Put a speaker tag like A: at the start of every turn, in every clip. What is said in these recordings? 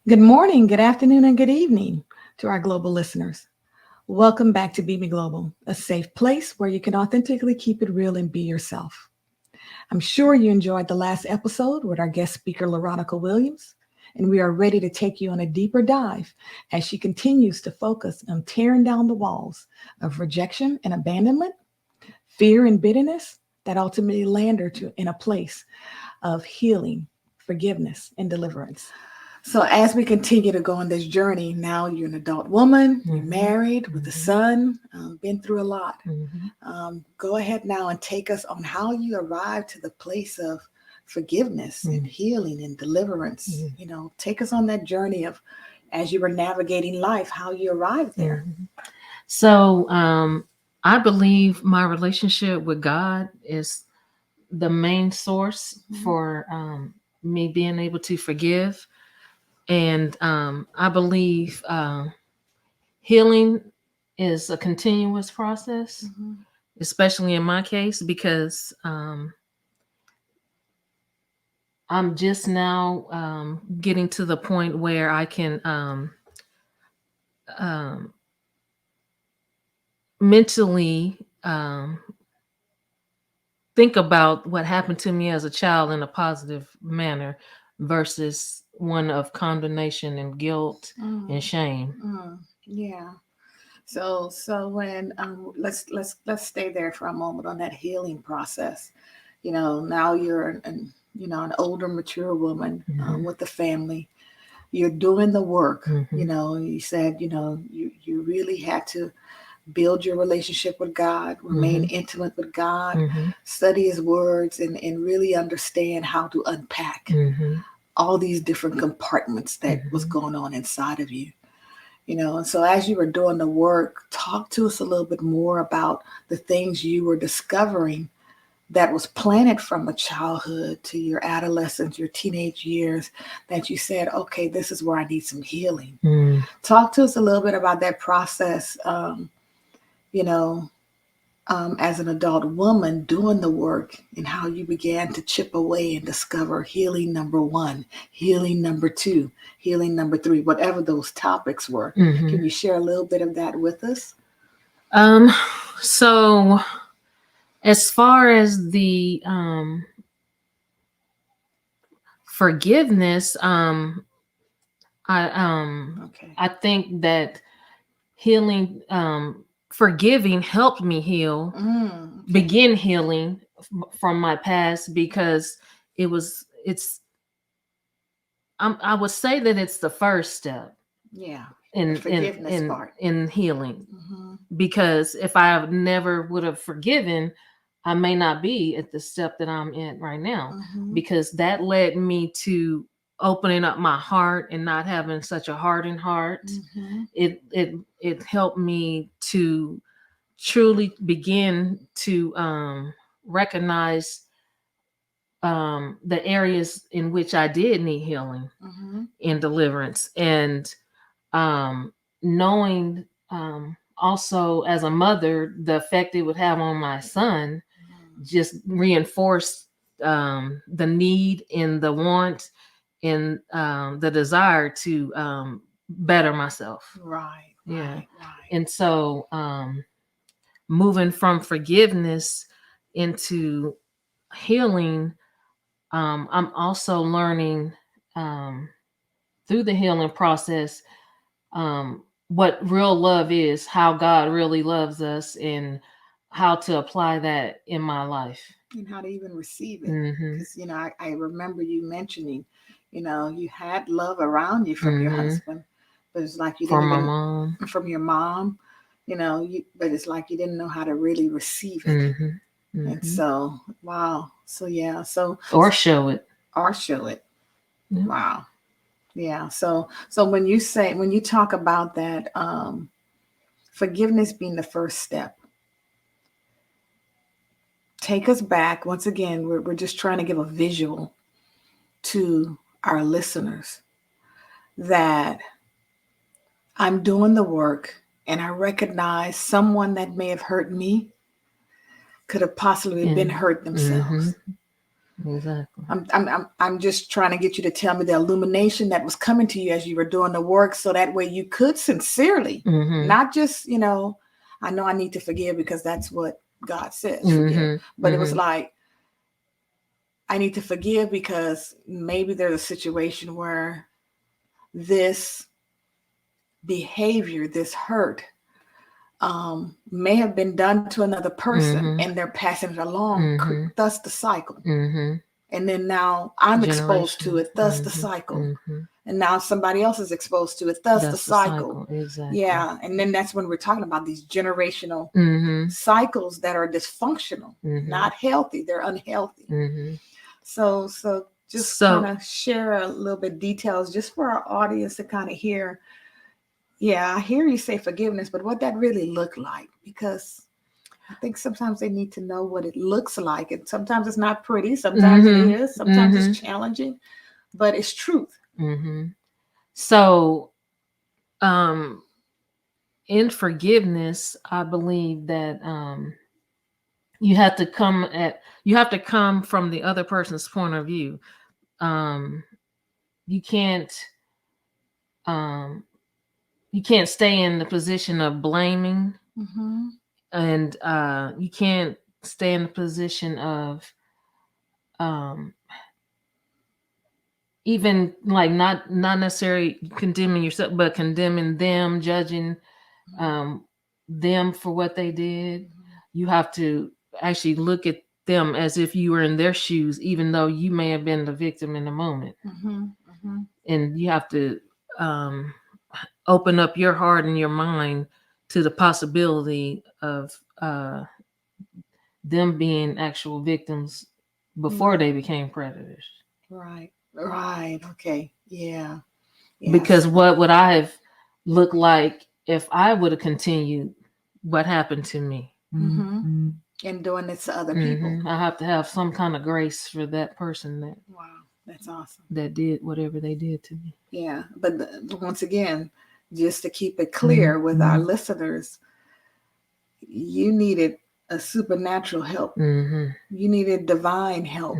A: Good morning, good afternoon, and good evening to our global listeners. Welcome back to Be Me Global, a safe place where you can authentically keep it real and be yourself. I'm sure you enjoyed the last episode with our guest speaker, Laronica Williams, and we are ready to take you on a deeper dive as she continues to focus on tearing down the walls of rejection and abandonment, fear and bitterness that ultimately land her in a place of healing, forgiveness, and deliverance. So as we continue to go on this journey, now you're an adult woman, you're married with a son, been through a lot. Go ahead now and take us on how you arrived to the place of forgiveness and healing and deliverance. Take us on that journey of as you were navigating life, how you arrived there.
B: So I believe my relationship with God is the main source for me being able to forgive. And I believe healing is a continuous process, especially in my case, because I'm just now getting to the point where I can mentally think about what happened to me as a child in a positive manner versus one of condemnation and guilt and shame.
A: Yeah. So when let's stay there for a moment on that healing process. Now you're an older, mature woman with a family. You're doing the work. You said you really had to build your relationship with God, remain intimate with God, study His words, and really understand how to unpack all these different compartments that was going on inside of you. And so as you were doing the work, talk to us a little bit more about the things you were discovering that was planted from a childhood to your adolescence, your teenage years, that you said, okay, this is where I need some healing. Talk to us a little bit about that process, as an adult woman doing the work and how you began to chip away and discover healing number 1, healing number 2, healing number 3, whatever those topics were. Can you share a little bit of that with us?
B: So as far as the forgiveness, I think that healing, forgiving helped me heal, begin healing from my past, because I would say that it's the first step.
A: Yeah.
B: In
A: forgiveness part.
B: In healing. Because if I never would have forgiven, I may not be at the step that I'm at right now, because that led me to opening up my heart and not having such a hardened heart. It helped me to truly begin to recognize the areas in which I did need healing and deliverance, and knowing also as a mother the effect it would have on my son just reinforced the need and the want and the desire to better myself.
A: Right.
B: And so moving from forgiveness into healing, I'm also learning through the healing process what real love is, how God really loves us, and how to apply that in my life.
A: And how to even receive it. Because, I remember you mentioning, you had love around you from your husband, but it's like you didn't from your mom, but it's like you didn't know how to really receive it. And so, wow. So, yeah.
B: Or show it.
A: Yeah. Wow. Yeah. So when you talk about that, forgiveness being the first step, take us back. Once again, we're just trying to give a visual to our listeners that I'm doing the work and I recognize someone that may have hurt me could have possibly been hurt themselves.
B: Exactly.
A: I'm just trying to get you to tell me the illumination that was coming to you as you were doing the work, so that way you could sincerely, not just, I know I need to forgive because that's what God says, forgive. But it was like, I need to forgive because maybe there's a situation where this behavior, this hurt, may have been done to another person and they're passing it along, thus the cycle. And then now I'm exposed to it, thus the cycle. And now somebody else is exposed to it, thus the cycle.
B: Exactly.
A: Yeah. And then that's when we're talking about these generational cycles that are dysfunctional, not healthy. They're unhealthy. So just kind of share a little bit details just for our audience to kind of hear. Yeah, I hear you say forgiveness, but what that really looked like, because I think sometimes they need to know what it looks like. And sometimes it's not pretty. Sometimes it is. Sometimes it's challenging, but it's truth.
B: So, in forgiveness, I believe that you have to come from the other person's point of view. You can't stay in the position of blaming, and you can't stay in the position of even like not necessarily condemning yourself, but condemning them, judging them for what they did. You have to actually look at them as if you were in their shoes, even though you may have been the victim in the moment. And you have to open up your heart and your mind to the possibility of them being actual victims before they became predators.
A: Right. Okay. Yeah. Yes.
B: Because what would I have looked like if I would have continued what happened to me?
A: And doing this to other people.
B: I have to have some kind of grace for that person that.
A: Wow, that's awesome.
B: That did whatever they did to me.
A: Yeah, but once again, just to keep it clear with our listeners, you needed a supernatural help. You needed divine help.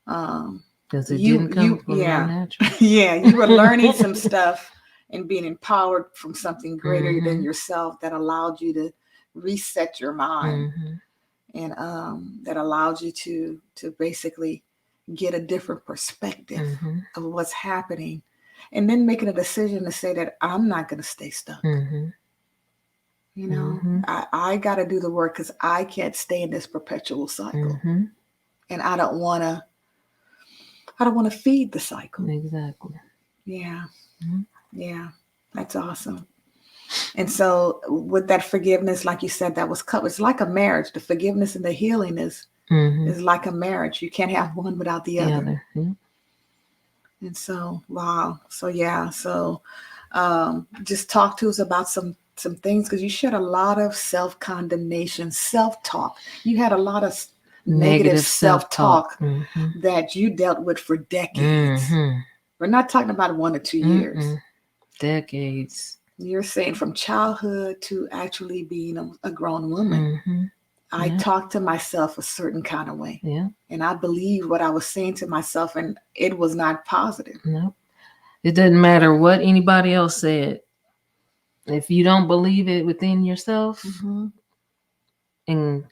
B: Because it didn't come from natural.
A: Yeah, you were learning some stuff and being empowered from something greater than yourself that allowed you to reset your mind, and that allowed you to basically get a different perspective of what's happening, and then making a decision to say that I'm not going to stay stuck. I got to do the work because I can't stay in this perpetual cycle, and I don't want to feed the cycle.
B: Exactly.
A: Yeah. Yeah, that's awesome. And so with that forgiveness, like you said, that was covered. It's like a marriage. The forgiveness and the healing is like a marriage. You can't have one without the other. And so, wow. So yeah. So just talk to us about some things, because you shared a lot of self-condemnation, self-talk. You had a lot of negative self-talk that you dealt with for decades. We're not talking about 1 or 2 years.
B: Decades.
A: You're saying from childhood to actually being a grown woman. I talked to myself a certain kind of way. And I believed what I was saying to myself, and it was not positive.
B: No. It doesn't matter what anybody else said. If you don't believe it within yourself and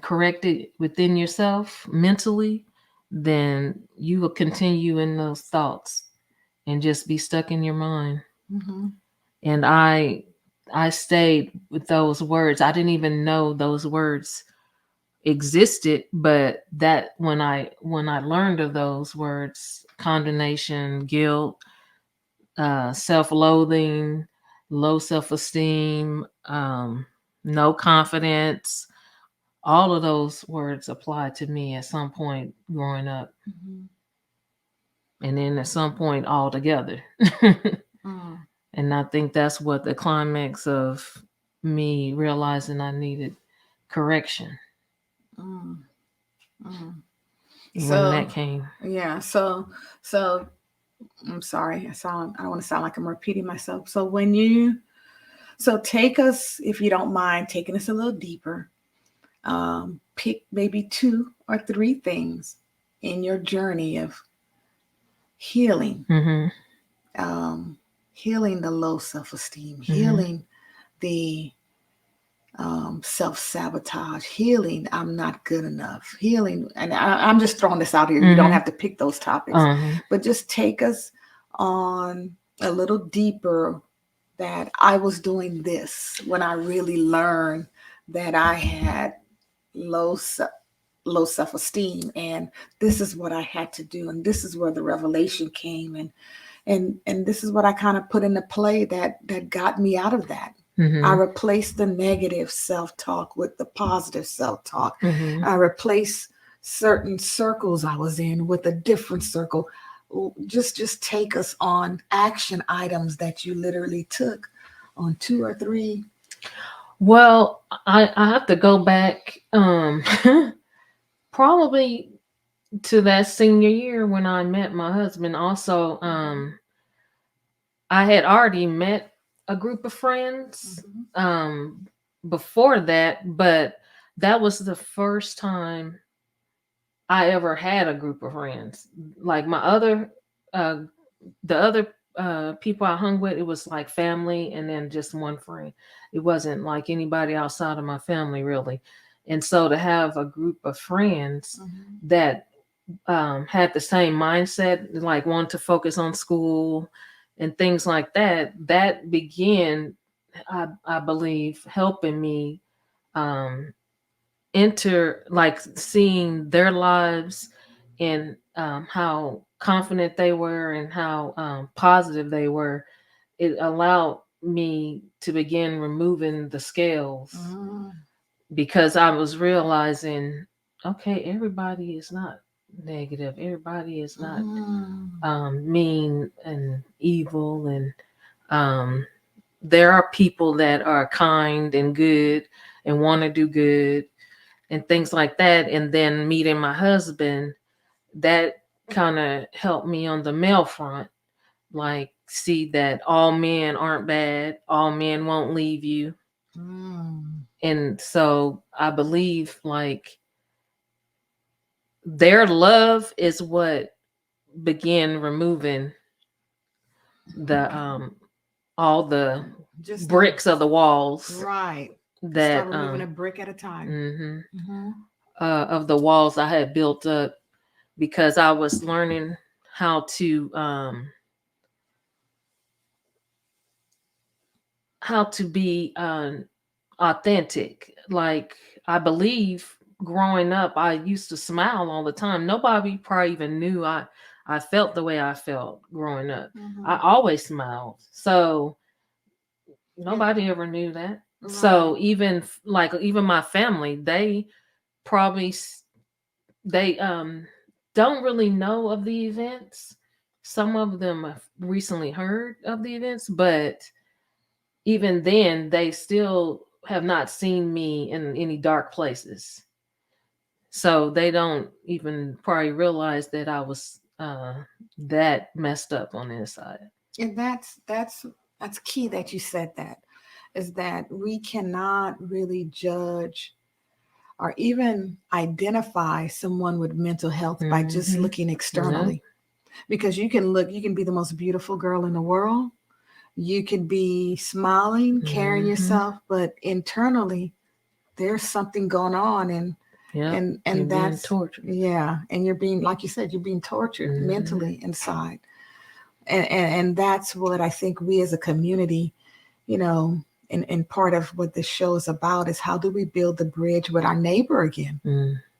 B: correct it within yourself mentally, then you will continue in those thoughts and just be stuck in your mind. And I stayed with those words. I didn't even know those words existed, but that when I learned of those words, condemnation, guilt, self-loathing, low self-esteem, no confidence, all of those words applied to me at some point growing up. And then at some point all together. And I think that's what the climax of me realizing I needed correction.
A: Mm, mm.
B: when
A: So
B: that came.
A: yeah, so I'm sorry. I don't want to sound like I'm repeating myself. So take us, if you don't mind, taking us a little deeper. Pick maybe 2 or 3 things in your journey of healing,
B: Mm-hmm.
A: um, healing the low self-esteem,
B: Mm-hmm.
A: healing the self-sabotage, healing I'm not good enough, healing, and I'm just throwing this out here. You don't
B: Mm-hmm.
A: have to pick those topics,
B: Uh-huh.
A: but just take us on a little deeper, that I was doing this when I really learned that I had low low self-esteem, and this is what I had to do, and this is where the revelation came, and this is what I kind of put into play that got me out of that. I
B: Mm-hmm.
A: replaced the negative self-talk with the positive self-talk.
B: Mm-hmm.
A: I replaced certain circles I was in with a different circle. Just take us on action items that you literally took on 2 or 3.
B: Well, I have to go back probably to that senior year when I met my husband. Also, I had already met a group of friends before that, but that was the first time I ever had a group of friends. Like my other uh the other people I hung with, it was like family and then just one friend. It wasn't like anybody outside of my family really. And so to have a group of friends that had the same mindset, like wanted to focus on school and things like that, that began, I believe, helping me um, enter, like seeing their lives and how confident they were and how positive they were. It allowed me to begin removing the scales because I was realizing, okay, everybody is not negative. Everybody is not mean and evil, and um, there are people that are kind and good and want to do good and things like that. And then meeting my husband, that kind of helped me on the male front, like see that all men aren't bad, all men won't leave you. And so I believe like their love is what began removing the all the
A: Just
B: bricks of the walls
A: right.
B: that
A: Start removing a brick at a time.
B: of the walls I had built up, because I was learning how to be authentic. Like I believe growing up, I used to smile all the time. Nobody probably even knew I felt the way I felt growing up. I always smiled. So nobody ever knew that. Right. So even like even my family, they probably they don't really know of the events. Some of them have recently heard of the events, but even then they still have not seen me in any dark places. So they don't even probably realize that I was that messed up on the inside.
A: And that's key that you said that, is that we cannot really judge or even identify someone with mental health by just looking externally. Because you can be the most beautiful girl in the world. You can be smiling, carrying yourself, but internally there's something going on, and
B: you're being
A: that's
B: tortured.
A: yeah, and you're being, like you said, you're being tortured mentally inside. And that's what I think we as a community, you know, and part of what this show is about is how do we build the bridge with our neighbor again.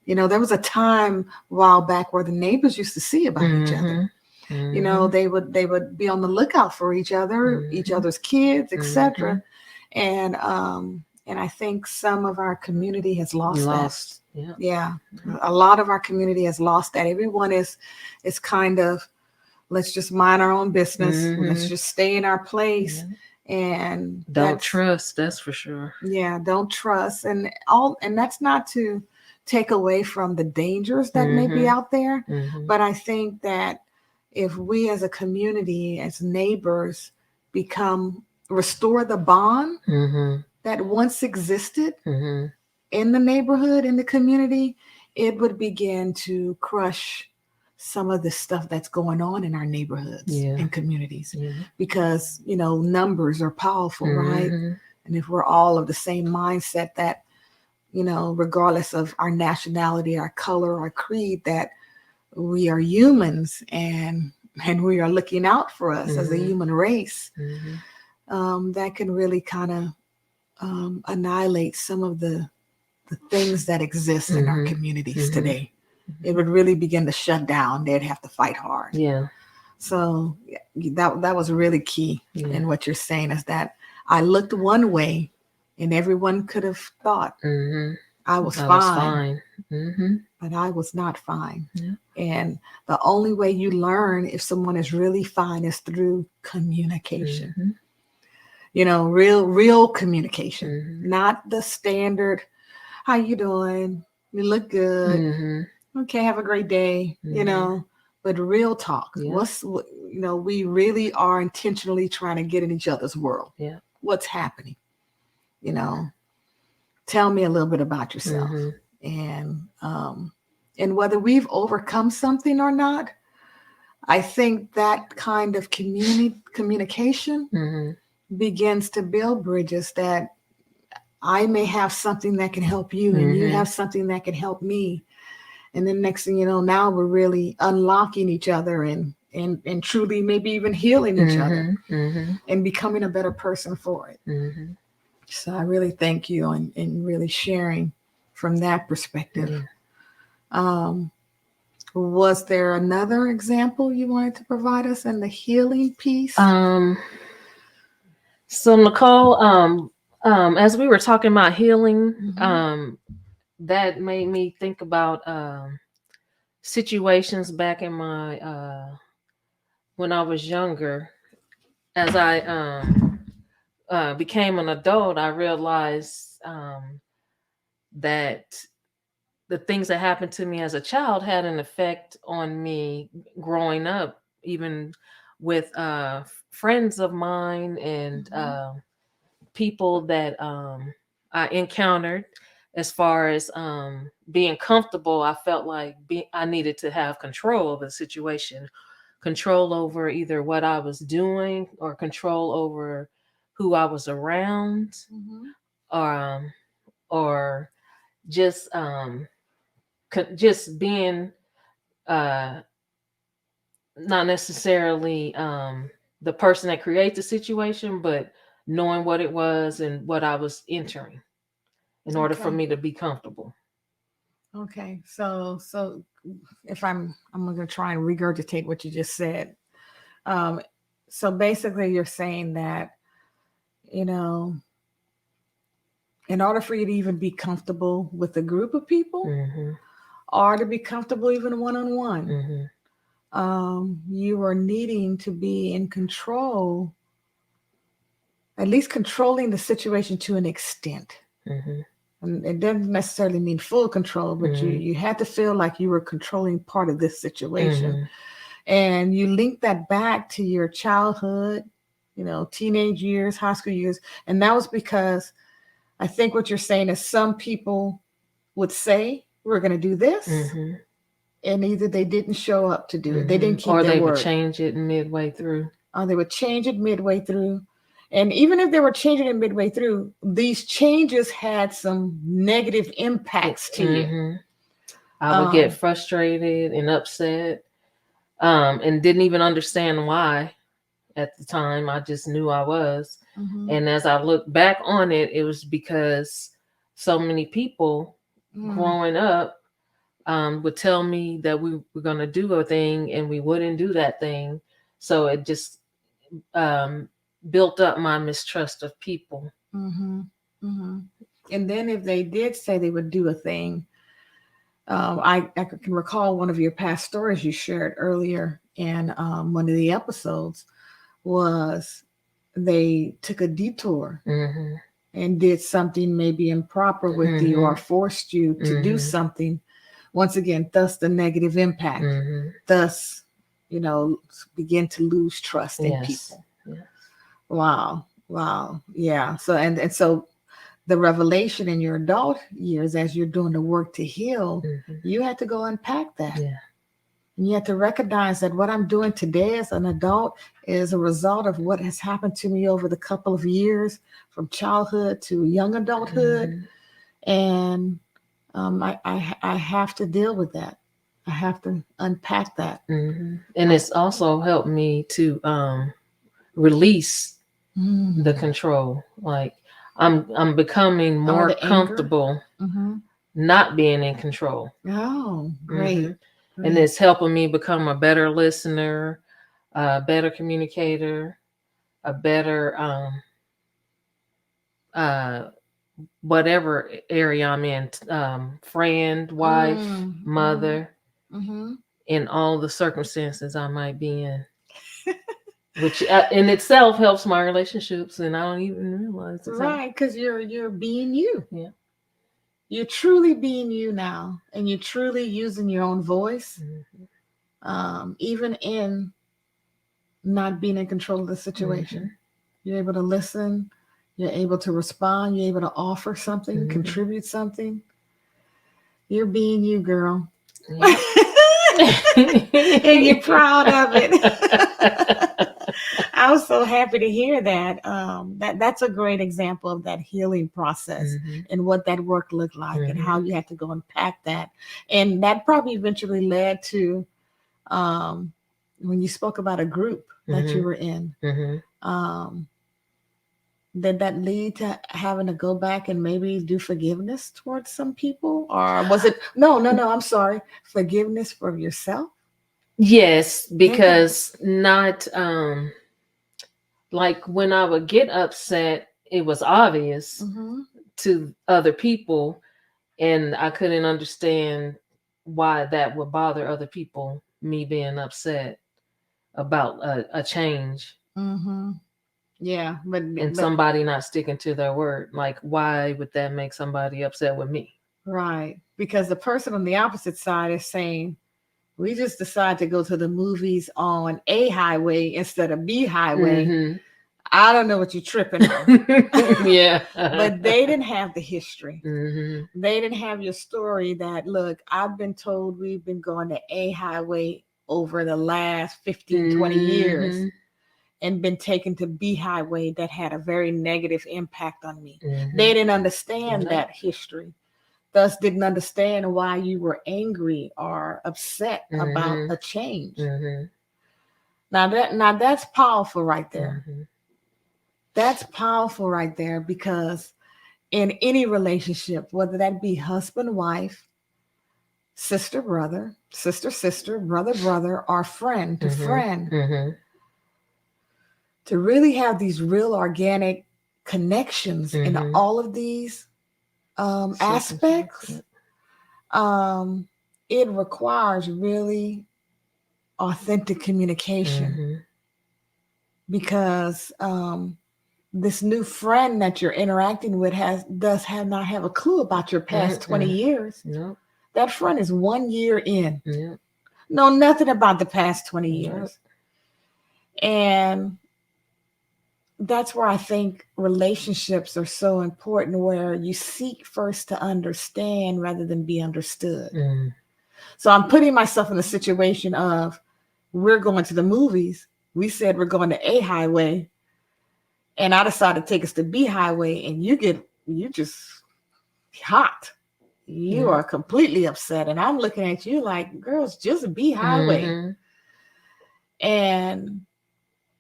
A: You know, there was a time a while back where the neighbors used to see about each other. You know, they would be on the lookout for each other, each other's kids, etc. And I think some of our community has lost that. Yeah, a lot of our community has lost that. Everyone is kind of, let's just mind our own business. Let's just stay in our place. And
B: don't trust, that's for sure.
A: Yeah, don't trust. And that's not take away from the dangers that may be out there. But I think that if we as a community, as neighbors, restore the bond that once existed in the neighborhood, in the community, it would begin to crush some of the stuff that's going on in our neighborhoods and communities. Because, numbers are powerful, right? And if we're all of the same mindset that, regardless of our nationality, our color, our creed, that we are humans and we are looking out for us as a human race, that can really kind of annihilate some of the things that exist in our communities today. It would really begin to shut down. They'd have to fight hard.
B: Yeah.
A: So that was really key in what you're saying, is that I looked one way and everyone could have thought I was fine. But I was not fine. And the only way you learn if someone is really fine is through communication. Real communication, not the standard, how you doing? You look good. Okay, have a great day. But real talk. We really are intentionally trying to get in each other's world. What's happening? Tell me a little bit about yourself. And whether we've overcome something or not, I think that kind of communication begins to build bridges, that I may have something that can help you and you have something that can help me. And then next thing you know, now we're really unlocking each other and truly maybe even healing each other and becoming a better person for it. So I really thank you and really sharing from that perspective. Was there another example you wanted to provide us in the healing piece?
B: So Nicole, as we were talking about healing, that made me think about situations back in my when I was younger. As I became an adult, I realized that the things that happened to me as a child had an effect on me growing up, even with friends of mine and people that I encountered. As far as being comfortable, I felt like I needed to have control over the situation, control over either what I was doing or control over who I was around, or just just being not necessarily the person that creates the situation, but knowing what it was and what I was entering in order for me to be comfortable.
A: Okay, so if I'm going to try and regurgitate what you just said. So basically, you're saying that in order for you to even be comfortable with a group of people, or to be comfortable even one-on-one, you are needing to be in control, at least controlling the situation to an extent. And it doesn't necessarily mean full control, but you had to feel like you were controlling part of this situation. And you link that back to your childhood, teenage years, high school years. And that was because I think what you're saying is some people would say, we're going to do this. And either they didn't show up to do it. They didn't keep
B: or
A: their
B: they
A: word.
B: would change it midway through.
A: Or they would change it midway through. And even if they were changing it midway through, these changes had some negative impacts to you.
B: I would get frustrated and upset, and didn't even understand why at the time. I just knew I was. And as I look back on it, it was because so many people growing up would tell me that we were going to do a thing and we wouldn't do that thing. So it just built up my mistrust of people.
A: And then if they did say they would do a thing, I can recall one of your past stories you shared earlier in one of the episodes was they took a detour and did something maybe improper with you or forced you to do something, once again, thus the negative impact, thus, begin to lose trust in people.
B: Yes.
A: Wow. Wow. Yeah. So, and so the revelation in your adult years, as you're doing the work to heal, you had to go unpack that.
B: Yeah.
A: And you have to recognize that what I'm doing today as an adult is a result of what has happened to me over the couple of years from childhood to young adulthood. And I have to deal with that. I have to unpack that.
B: And it's also helped me to release the control. Like I'm becoming more comfortable not being in control.
A: Oh, great.
B: And it's helping me become a better listener, a better communicator, a better whatever area I'm in, friend, wife, mother, in all the circumstances I might be in. Which in itself helps my relationships, and I don't even realize it's
A: right, because you're being you.
B: Yeah,
A: you're truly being you now, and you're truly using your own voice, even in not being in control of the situation. You're able to listen. You're able to respond. You're able to offer something, contribute something. You're being you, girl. Yeah. And you're proud of it. I'm so happy to hear that. That's a great example of that healing process and what that work looked like and how you had to go unpack that. And that probably eventually led to when you spoke about a group that you were in. Did that lead to having to go back and maybe do forgiveness towards some people? Or was it, no, I'm sorry, forgiveness for yourself?
B: Yes, because not like when I would get upset, it was obvious to other people, and I couldn't understand why that would bother other people, me being upset about a change.
A: Yeah, but
B: somebody not sticking to their word. Like, why would that make somebody upset with me?
A: Right, because the person on the opposite side is saying, we just decided to go to the movies on A highway instead of B highway. I don't know what you're tripping on.
B: Yeah.
A: But they didn't have the history. They didn't have your story that, look, I've been told we've been going to A highway over the last 15, 20 years and been taken to B highway that had a very negative impact on me. They didn't understand that history. Thus didn't understand why you were angry or upset about a change. Now that's powerful right there. That's powerful right there, because in any relationship, whether that be husband, wife, sister, brother, sister, brother, or friend to friend, to really have these real organic connections in all of these aspects, it requires really authentic communication, because this new friend that you're interacting with does not have a clue about your past 20 years.
B: Nope.
A: That friend is 1 year in. Yep. Know nothing about the past 20 years. Yep. And that's where I think relationships are so important, where you seek first to understand rather than be understood. So I'm putting myself in a situation of, we're going to the movies. We said we're going to A highway, and I decided to take us to B highway, and you just hot. You are completely upset. And I'm looking at you like, girls, just B highway. And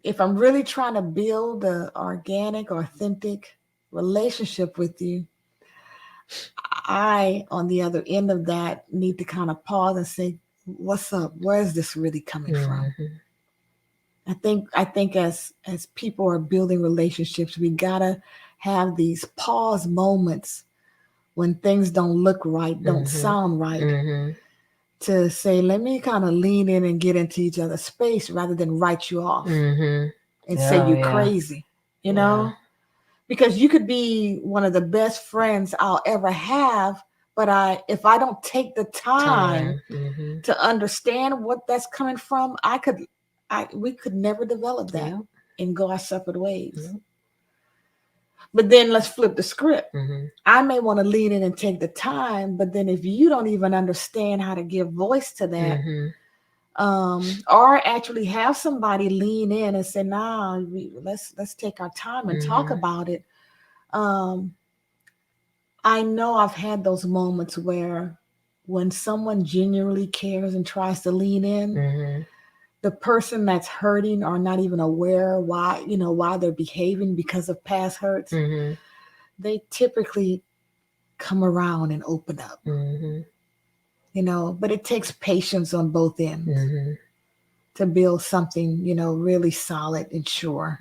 A: if I'm really trying to build an organic, authentic relationship with you, I, on the other end of that, need to kind of pause and say, what's up? Where is this really coming from? I think as people are building relationships, we gotta have these pause moments when things don't look right, don't sound right, to say, let me kind of lean in and get into each other's space rather than write you off and say you're crazy, you know? Because you could be one of the best friends I'll ever have, but if I don't take the time to understand what that's coming from, we could never develop that and go our separate ways. But then let's flip the script. I may want to lean in and take the time, but then if you don't even understand how to give voice to that, or actually have somebody lean in and say, "Nah, let's take our time and talk about it." I know I've had those moments where, when someone genuinely cares and tries to lean in, the person that's hurting are not even aware why they're behaving because of past hurts. They typically come around and open up. But it takes patience on both ends to build something, really solid and sure.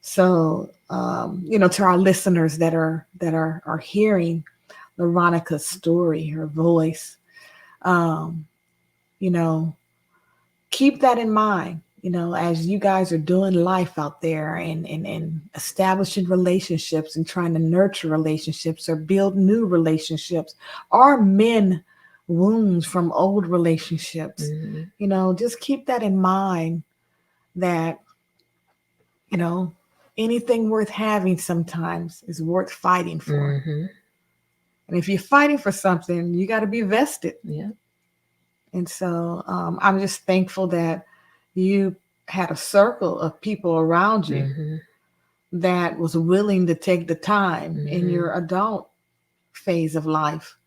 A: So, to our listeners that are hearing Laronica's story, her voice, keep that in mind, as you guys are doing life out there and establishing relationships and trying to nurture relationships or build new relationships or mend wounds from old relationships. Just keep that in mind, that, anything worth having sometimes is worth fighting for. And if you're fighting for something, you got to be vested. And so I'm just thankful that you had a circle of people around you that was willing to take the time in your adult phase of life,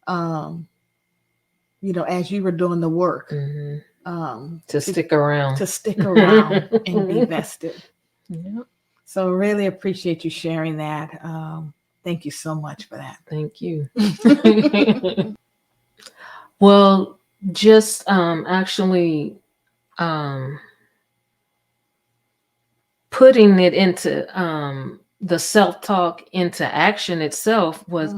A: as you were doing the work,
B: to stick around
A: and be vested. So really appreciate you sharing that. Thank you so much for that.
B: Thank you. Well, just actually putting it into the self-talk into action itself was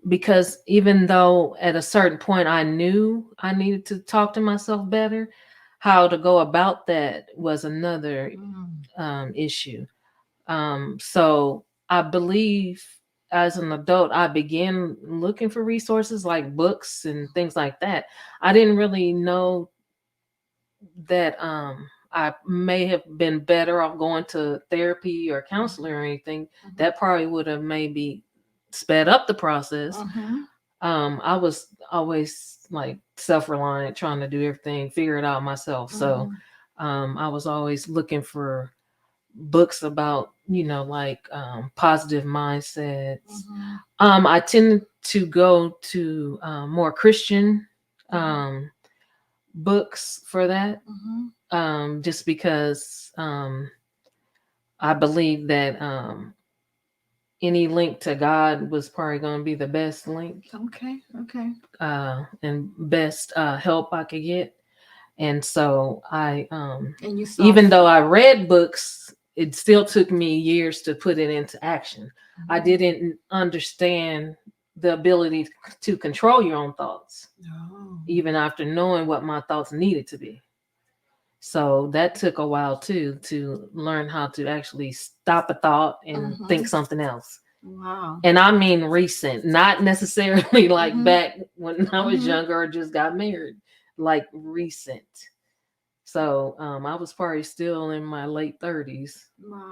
B: because even though at a certain point I knew I needed to talk to myself better, how to go about that was another issue. So I believe as an adult, I began looking for resources like books and things like that. I didn't really know that I may have been better off going to therapy or counseling or anything. That probably would have maybe sped up the process. I was always like self-reliant, trying to do everything, figure it out myself. So I was always looking for books about, like positive mindsets. I tended to go to more Christian books for that, just because I believe that any link to God was probably going to be the best link.
A: Okay.
B: And best help I could get. And so I, even though I read books, it still took me years to put it into action. I didn't understand the ability to control your own thoughts, even after knowing what my thoughts needed to be. So that took a while too, to learn how to actually stop a thought and think something else.
A: Wow.
B: And I mean recent, not necessarily like back when I was younger or just got married, like recent. So I was probably still in my late 30s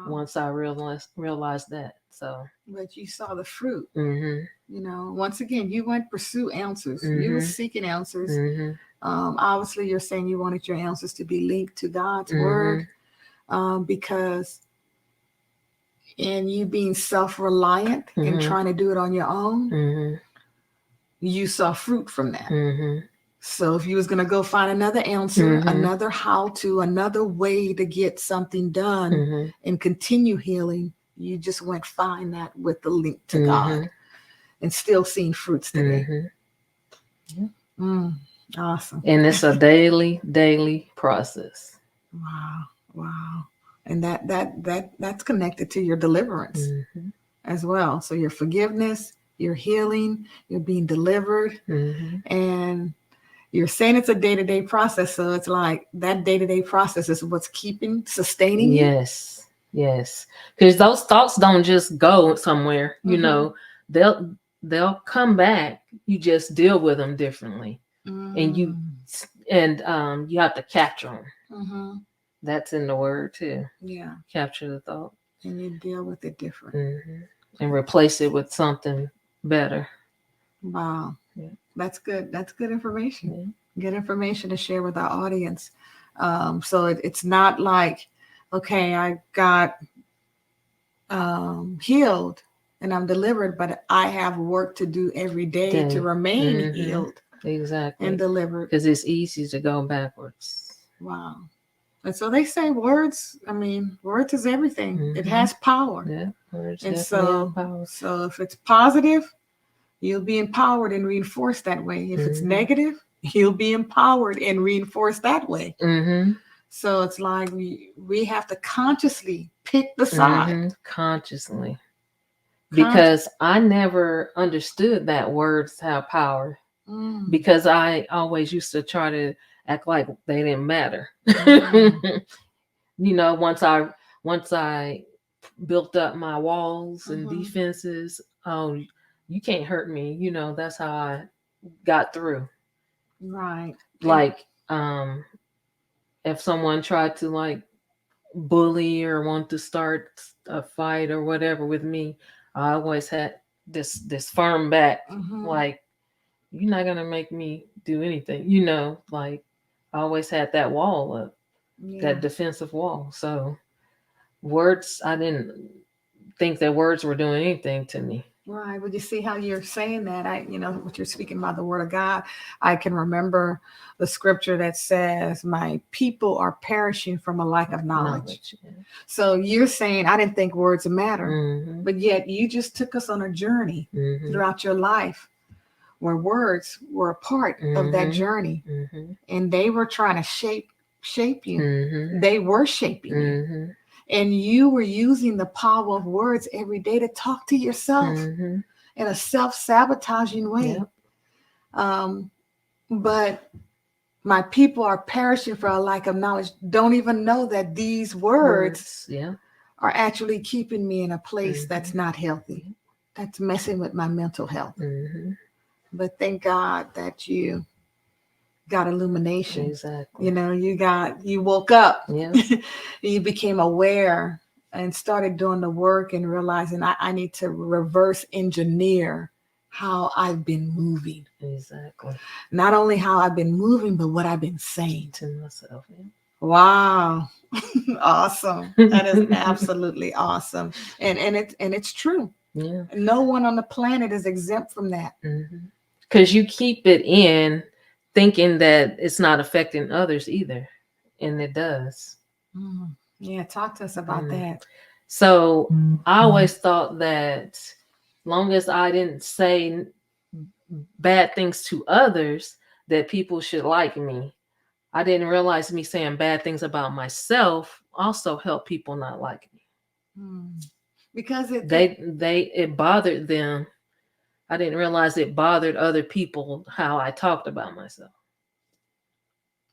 B: once I realized that. So,
A: but you saw the fruit. Once again, you went pursue answers. You were seeking answers. Obviously, you're saying you wanted your answers to be linked to God's word, because in you being self-reliant and trying to do it on your own, you saw fruit from that. So if you was going to go find another answer, another how to, another way to get something done and continue healing, you just went find that with the link to God, and still seeing fruits today. Awesome.
B: And it's a daily process.
A: Wow. And that's connected to your deliverance as well. So your forgiveness, your healing, you're being delivered, and you're saying it's a day-to-day process. So it's like that day-to-day process is what's sustaining you.
B: Yes. Yes, because those thoughts don't just go somewhere. They'll come back. You just deal with them differently, and you have to capture them. That's in the word too.
A: Yeah.
B: Capture the thought,
A: and you deal with it different.
B: And replace it with something better.
A: Wow. Yeah. That's good. That's good information. Yeah. Good information to share with our audience. So it's not like, okay, I got healed and I'm delivered, but I have work to do every day to remain healed.
B: Exactly.
A: And delivered.
B: Because it's easy to go backwards.
A: Wow. And so they say words, words is everything. It has power.
B: Yeah, words
A: and
B: definitely have power.
A: So if it's positive, you'll be empowered and reinforced that way. If it's negative, you'll be empowered and reinforced that way. So it's like we have to consciously pick the side.
B: Consciously. Because I never understood that words have power. Because I always used to try to act like they didn't matter. Once I built up my walls and defenses, oh, you can't hurt me. That's how I got through.
A: Right.
B: Like, if someone tried to bully or want to start a fight or whatever with me, I always had this firm back, like, you're not gonna make me do anything, like I always had that wall up, that defensive wall. So words, I didn't think that words were doing anything to me.
A: Right. Well, you see how you're saying that. What you're speaking about the word of God. I can remember the scripture that says, my people are perishing from a lack of knowledge. Yeah. So you're saying, I didn't think words matter, but yet you just took us on a journey throughout your life where words were a part of that journey, and they were trying to shape you. They were shaping you. And you were using the power of words every day to talk to yourself in a self-sabotaging way. But my people are perishing for a lack of knowledge. Don't even know that these words are actually keeping me in a place that's not healthy. That's messing with my mental health. But thank God that you got illumination.
B: Exactly.
A: You woke up.
B: Yeah.
A: You became aware and started doing the work and realizing I need to reverse engineer how I've been moving.
B: Exactly.
A: Not only how I've been moving, but what I've been saying
B: to myself. Yeah.
A: Wow. Awesome. That is absolutely awesome. And it's true.
B: Yeah.
A: No one on the planet is exempt from that.
B: Because you keep it in thinking that it's not affecting others either. And it does.
A: Yeah, talk to us about that.
B: So I always thought that long as I didn't say bad things to others, that people should like me. I didn't realize me saying bad things about myself also helped people not like me.
A: Because
B: it bothered them. I didn't realize it bothered other people how I talked about myself.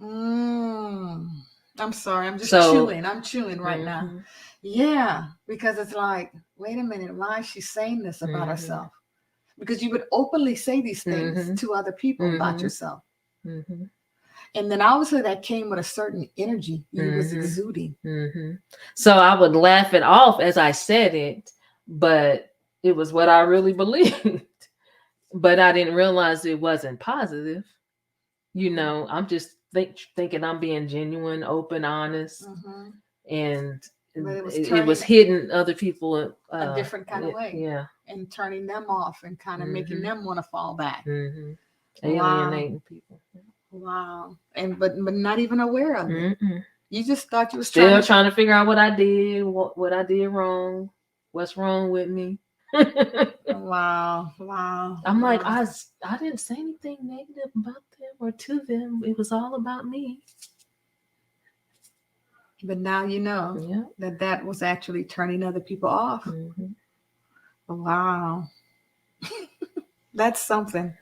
A: I'm sorry. I'm just chewing. I'm chewing right now.
B: Mm-hmm.
A: Yeah, because it's like, wait a minute, why is she saying this about herself? Because you would openly say these things to other people about yourself. And then obviously that came with a certain energy you was exuding.
B: So I would laugh it off as I said it, but it was what I really believed. But I didn't realize it wasn't positive. I'm just thinking I'm being genuine, open, honest, and it was hitting other people
A: a different kind of way.
B: Yeah,
A: and turning them off and kind of making them want to fall back.
B: Alienating people.
A: Wow. And but not even aware of it. You just thought you was
B: still trying to figure out what I did, what I did wrong, what's wrong with me.
A: Wow.
B: I'm like, I didn't say anything negative about them or to them. It was all about me.
A: But now you know that was actually turning other people off. Wow. That's something.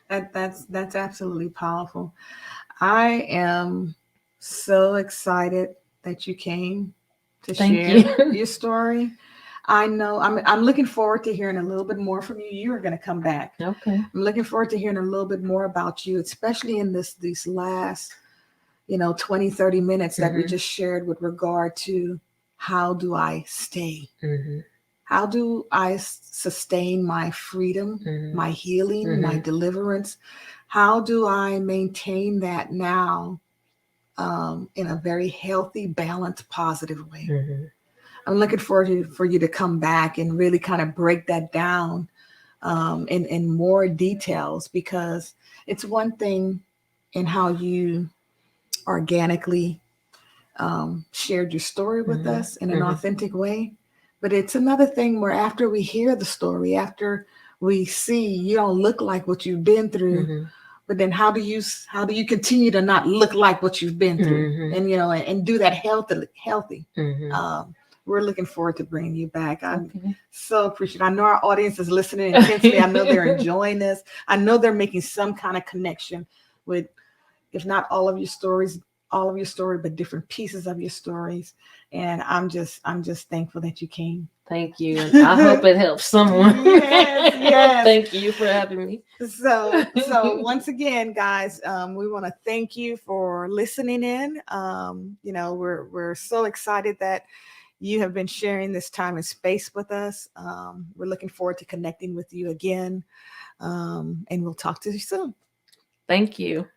A: That's absolutely powerful. I am so excited that you came to
B: Thank
A: share
B: you.
A: your story. I know I'm looking forward to hearing a little bit more from you. You are going to come back.
B: Okay.
A: I'm looking forward to hearing a little bit more about you, especially in these last 20, 30 minutes that we
B: Mm-hmm.
A: just shared with regard to how do I stay?
B: Mm-hmm.
A: How do I sustain my freedom,
B: Mm-hmm.
A: my healing, my
B: Mm-hmm.
A: deliverance? How do I maintain that now in a very healthy, balanced, positive way?
B: Mm-hmm.
A: I'm looking forward for you to come back and really kind of break that down in more details, because it's one thing in how you organically shared your story with
B: Mm-hmm.
A: us in an
B: Mm-hmm.
A: authentic way. But it's another thing where after we hear the story, after we see you don't look like what you've been through,
B: Mm-hmm.
A: but then how do you continue to not look like what you've been through,
B: Mm-hmm.
A: and and do that healthy.
B: Mm-hmm.
A: We're looking forward to bringing you back. I'm
B: Okay.
A: so appreciative. I know our audience is listening intensely. I know they're enjoying this. I know they're making some kind of connection with, if not all of your story, but different pieces of your stories. And I'm just thankful that you came.
B: Thank you, and I hope it helps someone.
A: Yes, yes.
B: Thank you for having me.
A: So once again, guys, we want to thank you for listening in. We're so excited that you have been sharing this time and space with us. We're looking forward to connecting with you again, and we'll talk to you soon.
B: Thank you.